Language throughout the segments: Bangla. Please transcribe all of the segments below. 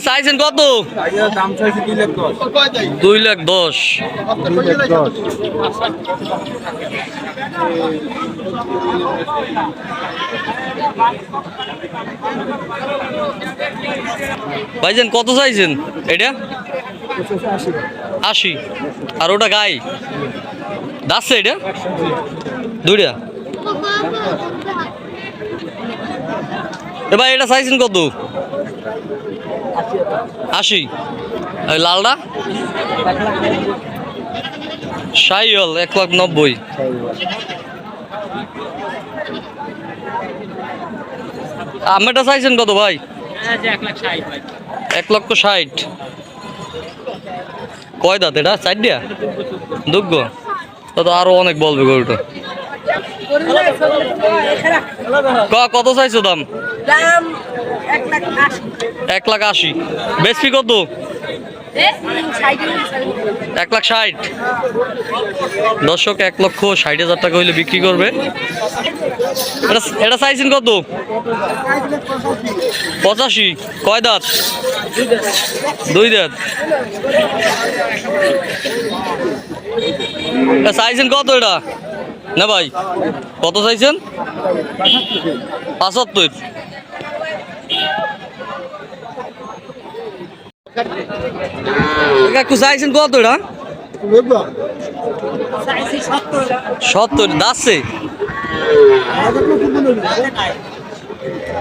চাইছেন কত? দাম চাইছে 2,10,000। 2,10,000। ভাইজান কত চাইছেন এটা? 80। আর ওটা গাই দাচ্ছে এটা দুইটা। ভাই এটা চাইছেন কত? 80। লালটা 60 1,90,000। আমেটা চাইছেন কত ভাই? 1,60,000। কয় দাঁত এটা? 4 দিয়া দুগ্গ তো আরো অনেক বলবে গরুটা। কত চাইছো দাম? 1,80,000। বেশি কত? 1,60,000। দর্শক 1,60,000 টাকা হইলে বিক্রি করবে। এটা চাইছেন কত? 85। কয় দাঁত? 2 দাঁত। চাইছেন কত এটা না ভাই? কত চাইছেন? 75। একটু চাইছেন কত এটা? 70। দাচ্ছে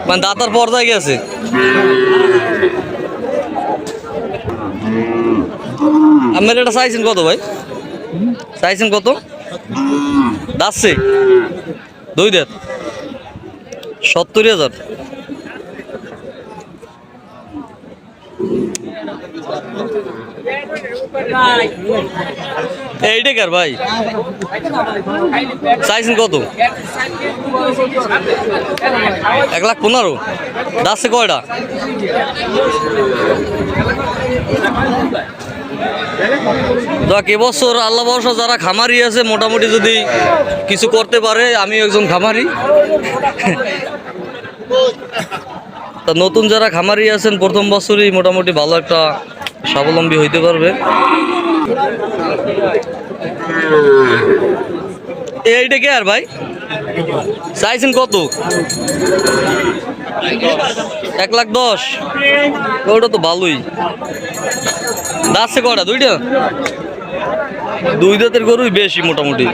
মানে দাঁতার পর্দায় গেছে। আপনার এটা চাইছেন কত ভাই? চাইছেন কত? দাচ্ছে 2 দাঁত। 70,000। এইটা কার ভাই? চাইছেন কত? 1,15,000। দাচ্ছে কয়টা? দেখ এবছর আল্লাহ ভরসা যারা খামারি আছে মোটামুটি যদি কিছু করতে পারে, আমি একজন খামারি, তা নতুন যারা খামারি আছেন প্রথম বছরই মোটামুটি ভালো একটা স্বাবলম্বী হইতে পারবে। এইটা কে আর ভাই? চাইছেন কত? 1,10,000। ওটা তো ভালোই। দাচ্ছে কটা? 2টা। 2 দাঁতের গরুই বেশি মোটামুটি।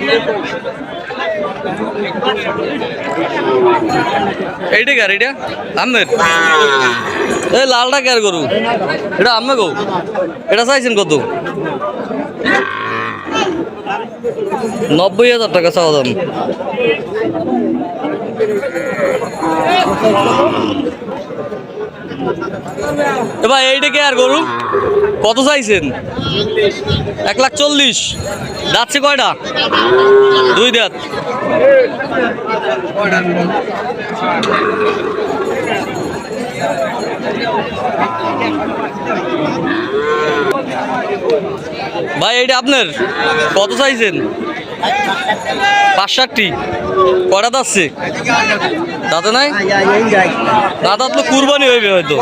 এইটা কার? এটা আমের? এই লালটা কার গরু? এটা আম্মে গো। এটা চাইছেন কত? 90,000 টাকা চাওয়া দাম। এবার এইটা কে আর গরু? কত চাইছেন? 1,40,000। যাচ্ছে কয়টা? 2 দাঁত। ভাই এইটা আপনার? কত চাইছেন? 65। কয়টা দাচ্ছে? দাঁতে নাই? দাঁত তো কুরবানি হইবে হয়তো।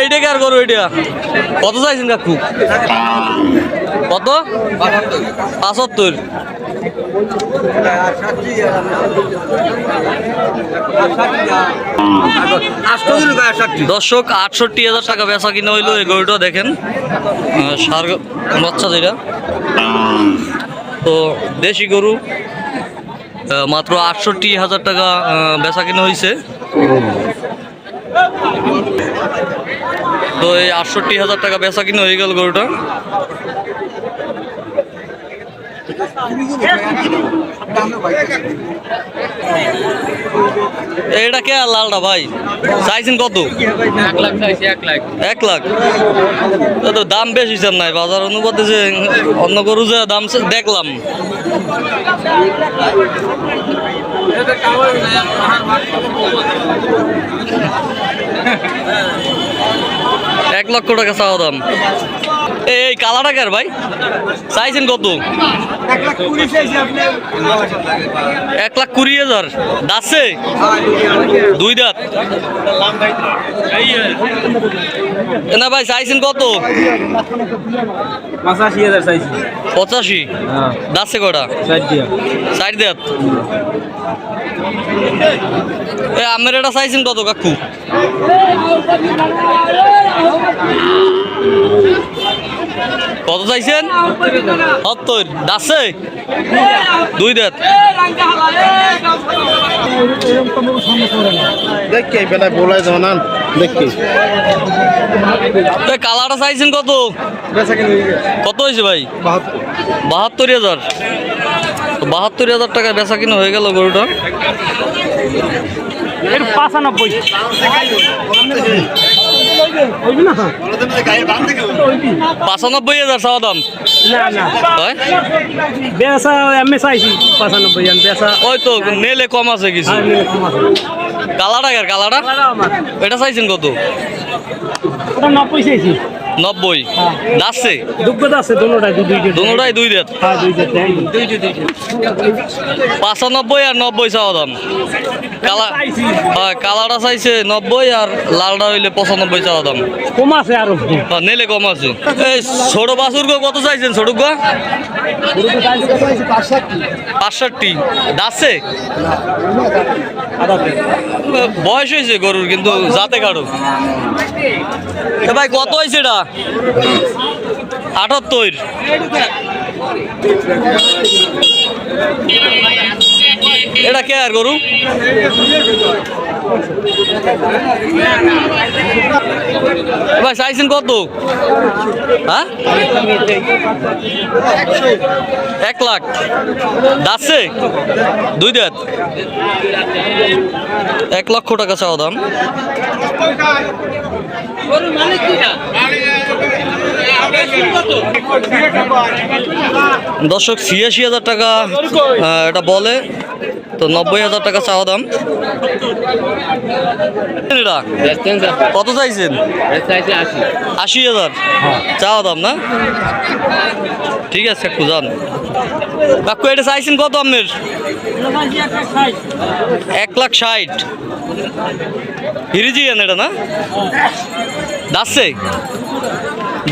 এইটা কার গরু? এইটা কত চাইছেন কাকু? কত? 75। দর্শক 68,000 টাকা বেচা কিনা হইলো এই গরুটা। দেখেন সার বাচ্চা যেটা, তো দেশি গরু মাত্র 68,000 টাকা বেচা কিনা হয়েছে। তো এই 68,000 টাকা বেচা কিনা হয়ে গেল গরুটা। এটা কে আর লালটা ভাই? চাইছেন কত? 1,00,000। তো দাম বেশি চান নাই বাজার অনুপাতে, যে অন্য গরু যে দাম দেখলাম। $1,00,000 চাওয়া দাম। এই কালাটা কার ভাই চাইছেন কত? 1,20,000 দাচ্ছে দুই দাঁত না ভাই চাইছেন কত? 85,000 চাইছি। 85 দাচ্ছে কটা? 4 দাঁত। এ আমের এটা চাইছেন কত কাকু? কত চাইছেন? 70 দাচ্ছে দুই দাঁত। দেখি বেলায় বলাই দাও না দেখি। কালারটা চাইছেন কত? কত হয়েছে ভাই? 72,000। 72,000 টাকা বেচা কিনা হয়ে গেল গরুটা। 95,000 চাওয়া দাম। ওই তো নেলে কম আছে কিছু। কালাটা কালাটা এটা চাইছেন কত? 90 দাচ্ছে দোনোটাই দুই দাঁত। 95 আর 90 চাওয়া দাম। কালারটা চাইছে 90 আর লালটা হইলে 95 চাওয়া দাম। কম আছে আরো নেলে কম আছে। এই ছোট বাছুর কত চাইছেন? ছোট 65 দাচ্ছে বয়স হয়েছে গরুর কিন্তু জাতে কারো। ভাই কত হয়েছে এটা? 78। এটা কে আর গরু? ভাই চাইছেন কত? হ্যাঁ 1 লাখ দাচ্ছে দুই দাঁত। 1 লক্ষ টাকা চাওয়া দাম। দর্শক 86,000 টাকা এটা বলে, তো 90,000 টাকা চাওয়া দাম। এটা কত চাইছেন? 80,000 চাওয়া দাম না? ঠিক আছে কাকু যান। কাকু এটা চাইছেন কত আপনার? 1,60,000 হিরিজিয়ান এটা না? দাচ্ছে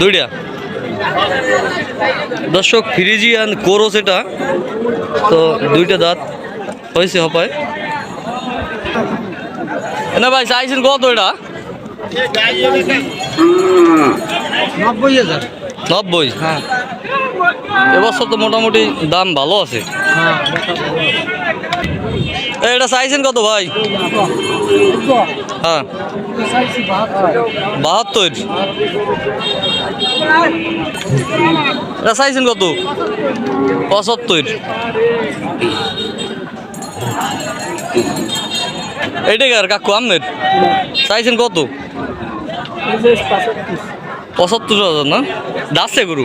দুইটা। দর্শক ফ্রিজিয়ান কোরস এটা, তো দুইটা দাঁত হয়েছে হপায় না ভাই। চাইছেন কত এটা? 90,000। 90। এবছর তো মোটামুটি দাম ভালো আছে। এটা চাইছেন কত ভাই? হ্যাঁ 72। এটা চাইছেন কত? 75। এইটাই আর কাকু আমের চাইছেন কত? 75,000 না? দাচ্ছে গরু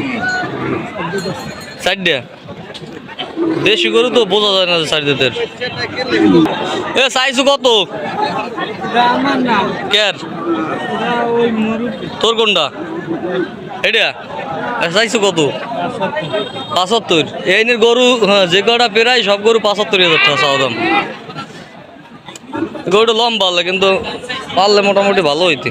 4 দেশি গরু তো বোঝা যায় না 4 দাঁতের। এ চাইছো কত? কের তোর কোনটা? এটা চাইছো কত? 75। এইনের গরু যে কটা পেরাই সব গরু 75,000 টাকা চাওয়া দাম। গরুটা লম্বা কিন্তু পারলে মোটামুটি ভালো হইতে।